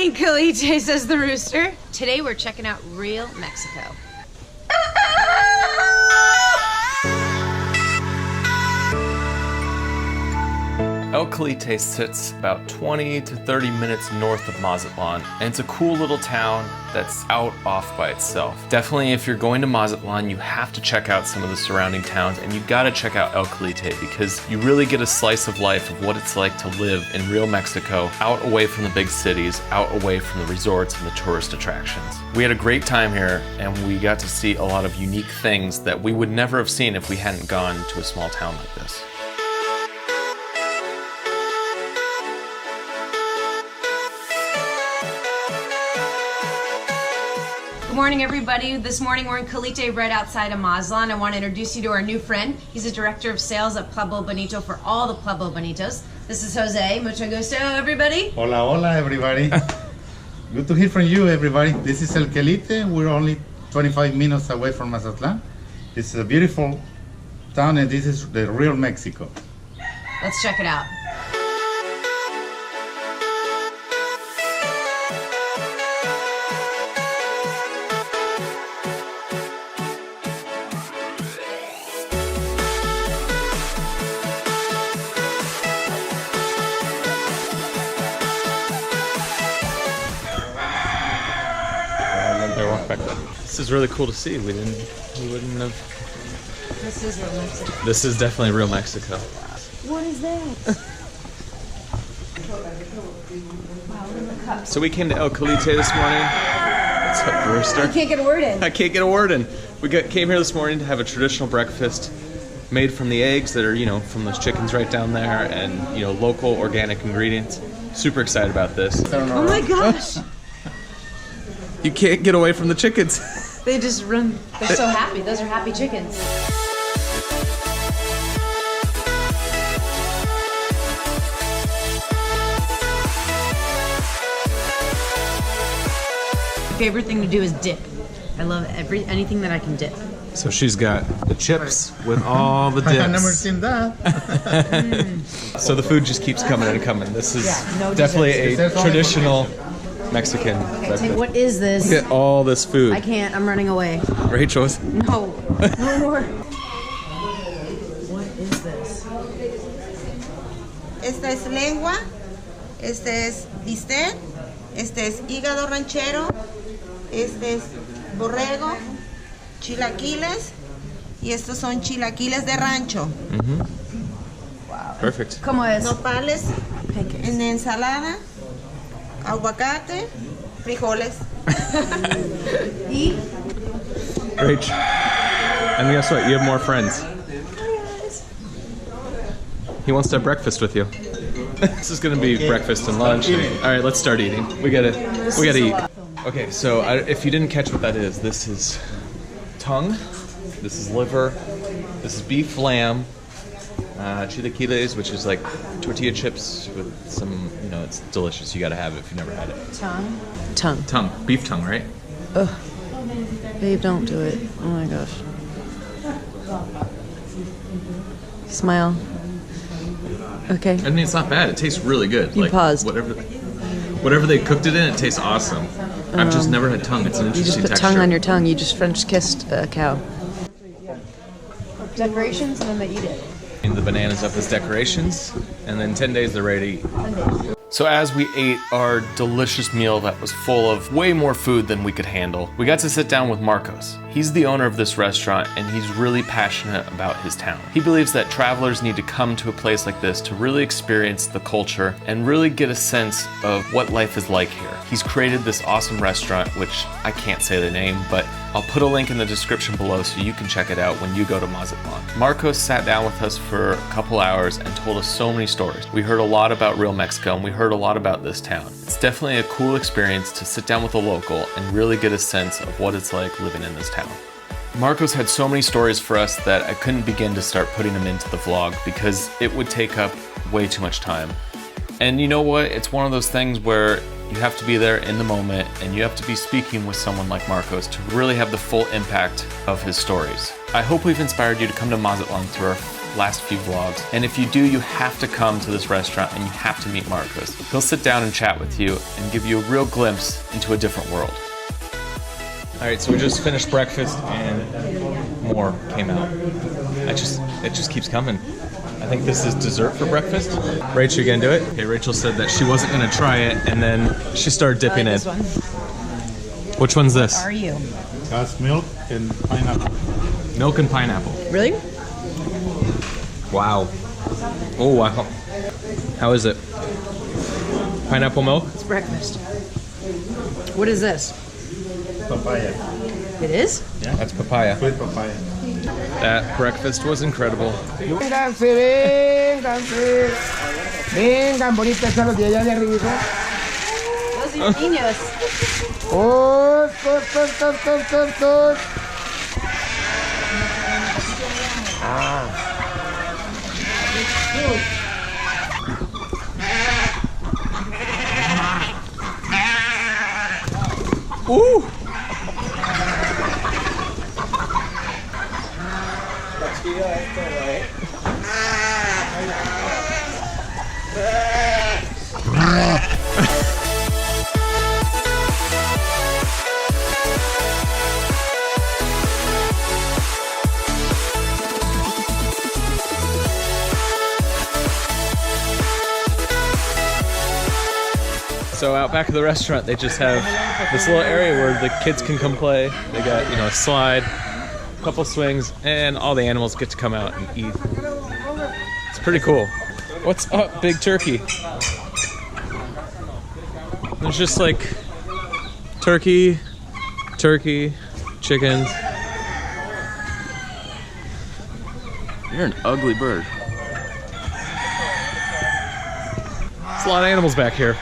morning, Calite, says the rooster. Today we're checking out real Mexico. El Calite sits about 20 to 30 minutes north of Mazatlan, and it's a cool little town that's out off by itself. Definitely, if you're going to Mazatlan, you have to check out some of the surrounding towns, and you gotta check out El Calite because you really get a slice of life of what it's like to live in real Mexico, out away from the big cities, out away from the resorts and the tourist attractions. We had a great time here, and we got to see a lot of unique things that we would never have seen if we hadn't gone to a small town like this. Good morning, everybody. This morning we're in Calite, right outside of Mazatlan. I want to introduce you to our new friend. He's the director of sales at Pueblo Bonito for all the Pueblo Bonitos. This is Jose. Mucho gusto, everybody. Hola, hola, everybody. Good to hear from you, everybody. This is El Calite. We're only 25 minutes away from Mazatlan. It's a beautiful town, and this is the real Mexico. Let's check it out. This is really cool to see. We wouldn't have. This is real Mexico. This is definitely real Mexico. What is that? So we came to El Calite this morning. What's up, Rooster? I can't get a word in. I can't get a word in. We came here this morning to have a traditional breakfast made from the eggs that are, from those chickens right down there, and, local organic ingredients. Super excited about this. Oh my gosh. You can't get away from the chickens. They just run. They're so happy. Those are happy chickens. My favorite thing to do is dip. I love anything that I can dip. So she's got the chips with all the dips. I've never seen that. So the food just keeps coming and coming. This is no definitely desserts. a traditional Mexican breakfast. What is this? Look at all this food. I can't. I'm running away. Rachel's. No. No more. What is this? Esta es lengua, este es bistec, este es hígado ranchero, este es borrego, chilaquiles, y estos son chilaquiles de rancho. Wow. Perfect. ¿Cómo es? Nopales Pancakes. en ensalada, aguacate, frijoles. Y Rach. And guess what? You have more friends. He wants to have breakfast with you. This is gonna be breakfast and lunch. All right, let's start eating. We gotta eat. Okay, so if you didn't catch what that is, this is tongue, this is liver, this is beef lamb, chilaquiles, which is like tortilla chips with some, it's delicious. You gotta have it if you've never had it. tongue. Tongue. Tongue, beef tongue, right? Ugh. Babe, don't do it. Oh my gosh. Smile. Okay. I mean, it's not bad. It tastes really good. You paused. Whatever they cooked it in, it tastes awesome. I've just never had tongue. It's an You interesting just put texture. tongue on your tongue. You just French kissed a cow. Decorations and then they eat it. And the bananas up as decorations, and then 10 days they're ready to eat. So as we ate our delicious meal that was full of way more food than we could handle, we got to sit down with Marcos. He's the owner of this restaurant, and he's really passionate about his town. He believes that travelers need to come to a place like this to really experience the culture and really get a sense of what life is like here. He's created this awesome restaurant, which I can't say the name, but I'll put a link in the description below so you can check it out when you go to Mazatlan. Marcos sat down with us for a couple hours and told us so many stories. We heard a lot about real Mexico, and we heard a lot about this town. It's definitely a cool experience to sit down with a local and really get a sense of what it's like living in this town. Marcos had so many stories for us that I couldn't begin to start putting them into the vlog because it would take up way too much time. And you know what? It's one of those things where you have to be there in the moment, and you have to be speaking with someone like Marcos to really have the full impact of his stories. I hope we've inspired you to come to Mazatlan through our last few vlogs. And if you do, you have to come to this restaurant and you have to meet Marcos. He'll sit down and chat with you and give you a real glimpse into a different world. All right, so we just finished breakfast and more came out. It just keeps coming. I think this is dessert for breakfast. Rachel, you gonna do it? Okay, Rachel said that she wasn't gonna try it, and then she started dipping in. This one. Which one's this? Are you? Has milk and pineapple. Milk and pineapple. Really? Wow. Oh, wow. How is it? Pineapple milk? It's breakfast. What is this? Papaya. It is? Yeah. That's papaya. Sweet papaya. That breakfast was incredible. Vénganse, vénganse. Vengan, bonitas a los de allá de arriba. Those are niños. Tos. Ooh! So out back of the restaurant, they just have this little area where the kids can come play. They got, you know, a slide, a couple swings, and all the animals get to come out and eat. It's pretty cool. What's up, Big Turkey? There's just like turkey, chickens. You're an ugly bird. There's a lot of animals back here.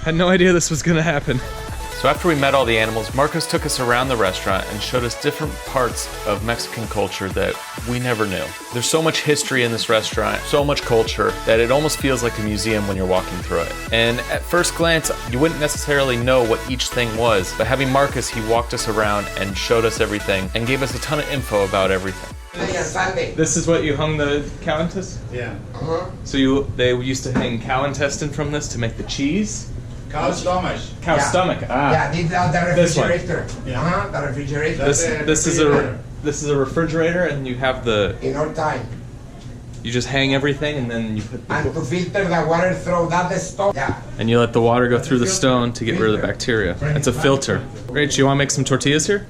Had no idea this was gonna happen. So after we met all the animals, Marcos took us around the restaurant and showed us different parts of Mexican culture that we never knew. There's so much history in this restaurant, so much culture, that it almost feels like a museum when you're walking through it. And at first glance, you wouldn't necessarily know what each thing was, but having Marcos, he walked us around and showed us everything and gave us a ton of info about everything. This is what you hung the cow intestine? Yeah. So they used to hang cow intestine from this to make the cheese? Cow stomach. Cow stomach. Ah. Yeah, this is the This one. refrigerator. Yeah. The refrigerator. This is a refrigerator, and you have In our time. you just hang everything, and then you put And to filter the water through that stove. Yeah. and you let the water go through the stone to get rid of the bacteria. It's a filter. Rach, you want to make some tortillas here?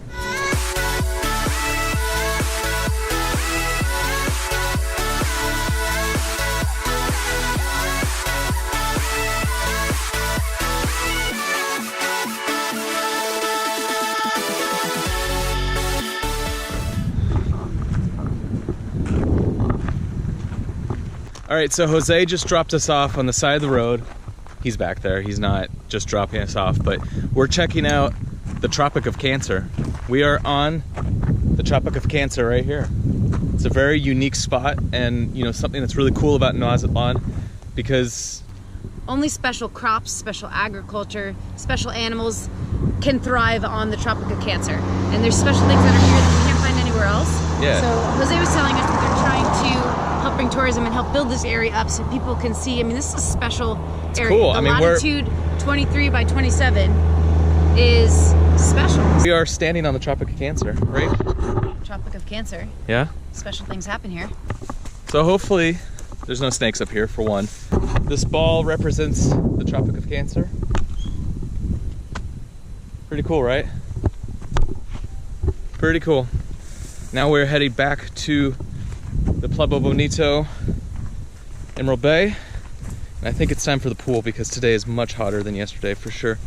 All right, so Jose just dropped us off on the side of the road. He's back there. He's not just dropping us off, but we're checking out the Tropic of Cancer. We are on the Tropic of Cancer right here. It's a very unique spot, and you know, something that's really cool about Mazatlan, because Only special crops, special agriculture, special animals can thrive on the Tropic of Cancer. And there's special things that are here that you can't find anywhere else. Yeah. So Jose was telling us that they're trying to help bring tourism and help build this area up so people can see. I mean, this is a special area. cool. The I mean, latitude 23 by 27 is special. we are standing on the Tropic of Cancer, right? Tropic of Cancer. Yeah. Special things happen here. So hopefully there's no snakes up here, for one. This ball represents the Tropic of Cancer. Pretty cool, right? Pretty cool. Now we're heading back to the Pueblo Bonito, Emerald Bay. And I think it's time for the pool because today is much hotter than yesterday for sure.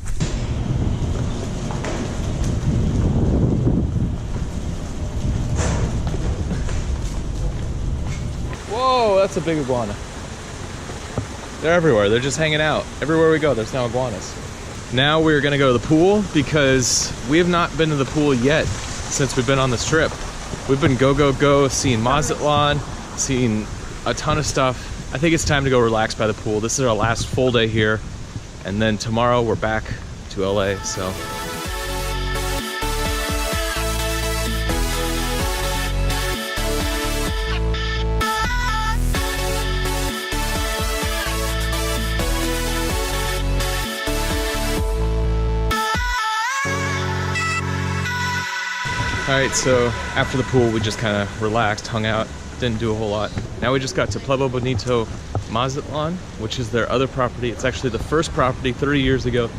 Whoa, that's a big iguana. They're everywhere. They're just hanging out. Everywhere we go, there's now iguanas. Now we're gonna go to the pool because we have not been to the pool yet since we've been on this trip. We've been go, seeing Mazatlan, seeing a ton of stuff. I think it's time to go relax by the pool. This is our last full day here. And then tomorrow we're back to LA, so. Alright, so after the pool, we just kind of relaxed, hung out, didn't do a whole lot. Now we just got to Pueblo Bonito, Mazatlan, which is their other property. It's actually the first property 30 years ago.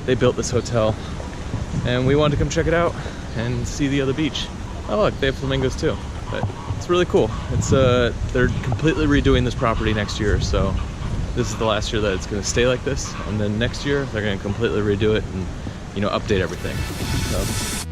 They built this hotel, and we wanted to come check it out and see the other beach. Oh look, they have flamingos too. But it's really cool. It's they're completely redoing this property next year, so this is the last year that it's going to stay like this, and then next year they're going to completely redo it and, you know, update everything. So